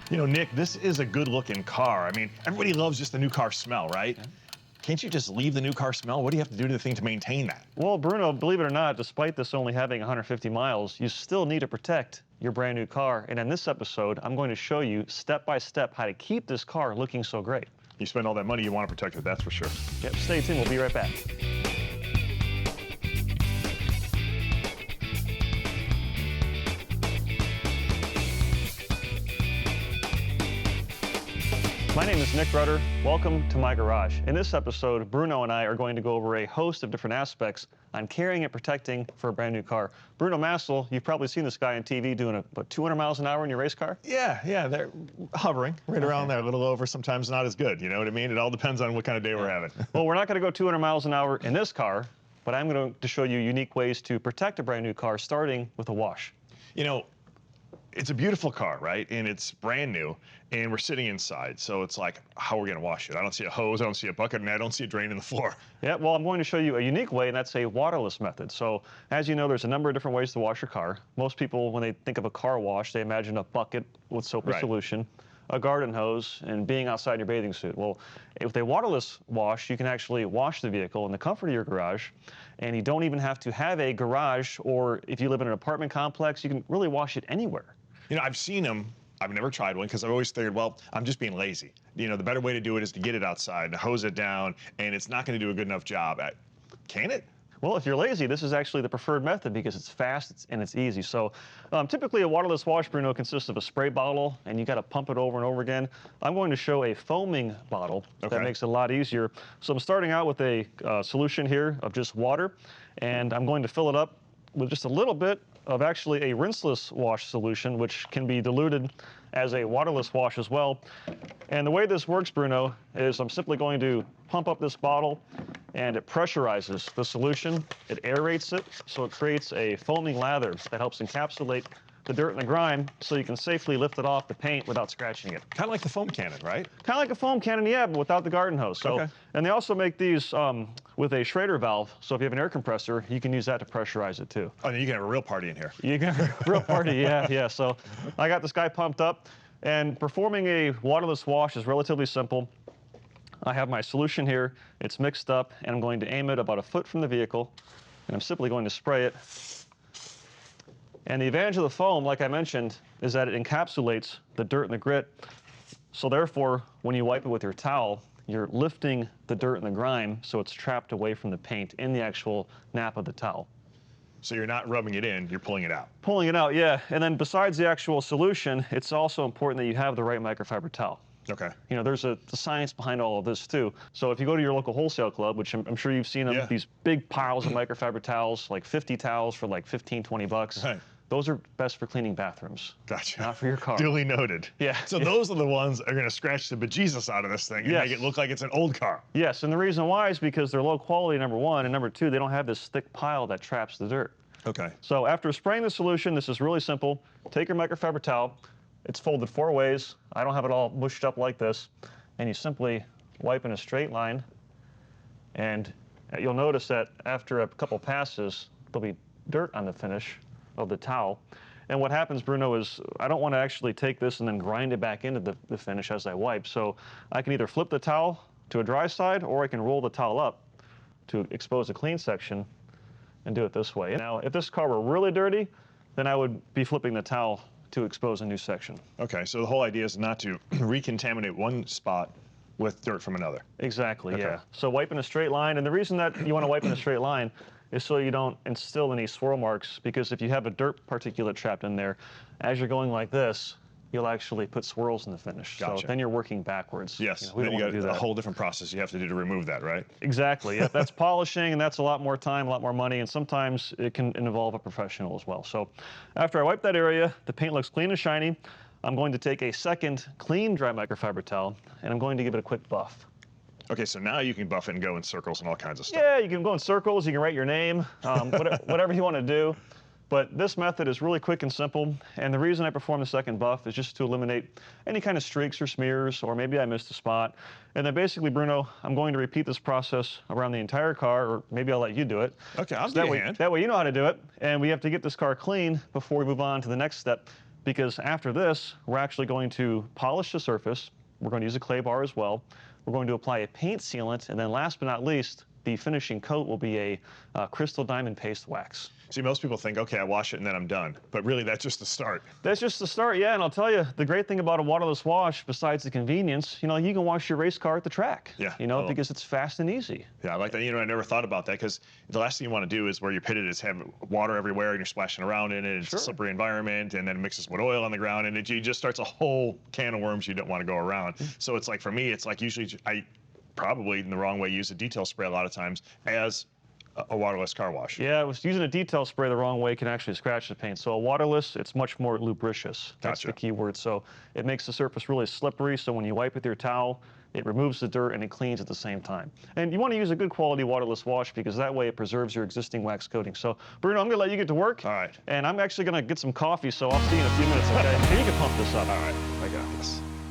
You know, Nick, this is a good looking car. I mean, everybody loves just the new car smell, right? Yeah. Can't you just leave the new car smell? What do you have to do to the thing to maintain that? Well, Bruno, believe it or not, despite this only having 150 miles, you still need to protect your brand new car. And in this episode, I'm going to show you step by step how to keep this car looking so great. You spend all that money, you want to protect it, that's for sure. Yep, stay tuned, we'll be right back. My name is Nick Rudder. Welcome to my garage. In this episode, Bruno and I are going to go over a host of different aspects on caring and protecting for a brand new car. Bruno Massel, you've probably seen this guy on TV doing about 200 miles an hour in your race car? Yeah, they're hovering right around there, a little over, sometimes not as good, you know what I mean? It all depends on what kind of day we're having. Well, we're not going to go 200 miles an hour in this car, but I'm going to show you unique ways to protect a brand new car, starting with a wash. You know, it's a beautiful car, right? And it's brand new, and we're sitting inside. So it's like, how are we gonna wash it? I don't see a hose, I don't see a bucket, and I don't see a drain in the floor. Yeah, well, I'm going to show you a unique way, and that's a waterless method. So as you know, there's a number of different ways to wash your car. Most people, when they think of a car wash, they imagine a bucket with soapy solution, a garden hose, and being outside in your bathing suit. Well, with a waterless wash, you can actually wash the vehicle in the comfort of your garage, and you don't even have to have a garage, or if you live in an apartment complex, you can really wash it anywhere. You know, I've seen them. I've never tried one because I've always figured, well, I'm just being lazy. You know, the better way to do it is to get it outside and hose it down, and it's not going to do a good enough job. Can it? Well, if you're lazy, this is actually the preferred method because it's fast and it's easy. So typically a waterless wash, Bruno, consists of a spray bottle, and you got to pump it over and over again. I'm going to show a foaming bottle that makes it a lot easier. So I'm starting out with a solution here of just water, and I'm going to fill it up with just a little bit of actually a rinseless wash solution, which can be diluted as a waterless wash as well. And the way this works, Bruno, is I'm simply going to pump up this bottle, and it pressurizes the solution. It aerates it, so it creates a foaming lather that helps encapsulate the dirt and the grime, so you can safely lift it off the paint without scratching it. Kind of like the foam cannon, right? Kind of like a foam cannon, yeah, but without the garden hose. So, and they also make these with a Schrader valve, so if you have an air compressor, you can use that to pressurize it too. Oh, then you can have a real party in here. You can have a real party, yeah. So I got this guy pumped up, and performing a waterless wash is relatively simple. I have my solution here, it's mixed up, and I'm going to aim it about a foot from the vehicle, and I'm simply going to spray it. And the advantage of the foam, like I mentioned, is that it encapsulates the dirt and the grit. So therefore, when you wipe it with your towel, you're lifting the dirt and the grime so it's trapped away from the paint in the actual nap of the towel. So you're not rubbing it in, you're pulling it out. Pulling it out, yeah. And then besides the actual solution, it's also important that you have the right microfiber towel. Okay. You know, there's the science behind all of this too. So if you go to your local wholesale club, which I'm sure you've seen them, these big piles of microfiber towels, like 50 towels for like 15, 20 bucks. Right. Those are best for cleaning bathrooms. Gotcha. Not for your car. Duly noted. Yeah. So those are the ones that are going to scratch the bejesus out of this thing and make it look like it's an old car. Yes, and the reason why is because they're low quality, number one, and number two, they don't have this thick pile that traps the dirt. Okay. So after spraying the solution, this is really simple. Take your microfiber towel. It's folded 4 ways. I don't have it all mushed up like this. And you simply wipe in a straight line. And you'll notice that after a couple passes, there'll be dirt on the finish of the towel. And what happens, Bruno, is I don't want to actually take this and then grind it back into the finish as I wipe. So I can either flip the towel to a dry side, or I can roll the towel up to expose the clean section and do it this way. Now, if this car were really dirty, then I would be flipping the towel to expose a new section. Okay, so the whole idea is not to recontaminate one spot with dirt from another. Exactly, yeah. So wipe in a straight line, and the reason that you want to wipe in a straight line is so you don't instill any swirl marks, because if you have a dirt particulate trapped in there, as you're going like this, you'll actually put swirls in the finish. Gotcha. So then you're working backwards. Yes, we don't want to do that. A whole different process you have to do to remove that, right? Exactly, yeah. That's polishing, and that's a lot more time, a lot more money, and sometimes it can involve a professional as well. So after I wipe that area, the paint looks clean and shiny. I'm going to take a second clean dry microfiber towel, and I'm going to give it a quick buff. Okay, so now you can buff it and go in circles and all kinds of stuff. Yeah, you can go in circles, you can write your name, whatever you want to do. But this method is really quick and simple, and the reason I perform the second buff is just to eliminate any kind of streaks or smears, or maybe I missed a spot. And then basically, Bruno, I'm going to repeat this process around the entire car, or maybe I'll let you do it. Okay, I'll give you a hand. That way you know how to do it, and we have to get this car clean before we move on to the next step, because after this, we're actually going to polish the surface. We're going to use a clay bar as well. We're going to apply a paint sealant, and then last but not least, the finishing coat will be a crystal diamond paste wax. See, most people think, okay, I wash it and then I'm done. But really, that's just the start. That's just the start, yeah. And I'll tell you, the great thing about a waterless wash, besides the convenience, you can wash your race car at the track. Yeah. Because it's fast and easy. Yeah, I like that. I never thought about that, because the last thing you want to do is where you're pitted is have water everywhere and you're splashing around in it. It's a slippery environment, and then it mixes with oil on the ground, and it just starts a whole can of worms you don't want to go around. So it's like, for me, it's like usually I probably in the wrong way use a detail spray a lot of times as a waterless car wash. Yeah, using a detail spray the wrong way can actually scratch the paint. So a waterless, it's much more lubricious. That's the key word. So it makes the surface really slippery, so when you wipe with your towel, it removes the dirt and it cleans at the same time. And you want to use a good quality waterless wash, because that way it preserves your existing wax coating. So Bruno, I'm going to let you get to work. All right. And I'm actually going to get some coffee, so I'll see you in a few minutes, okay? And you can pump this up. All right, I got this.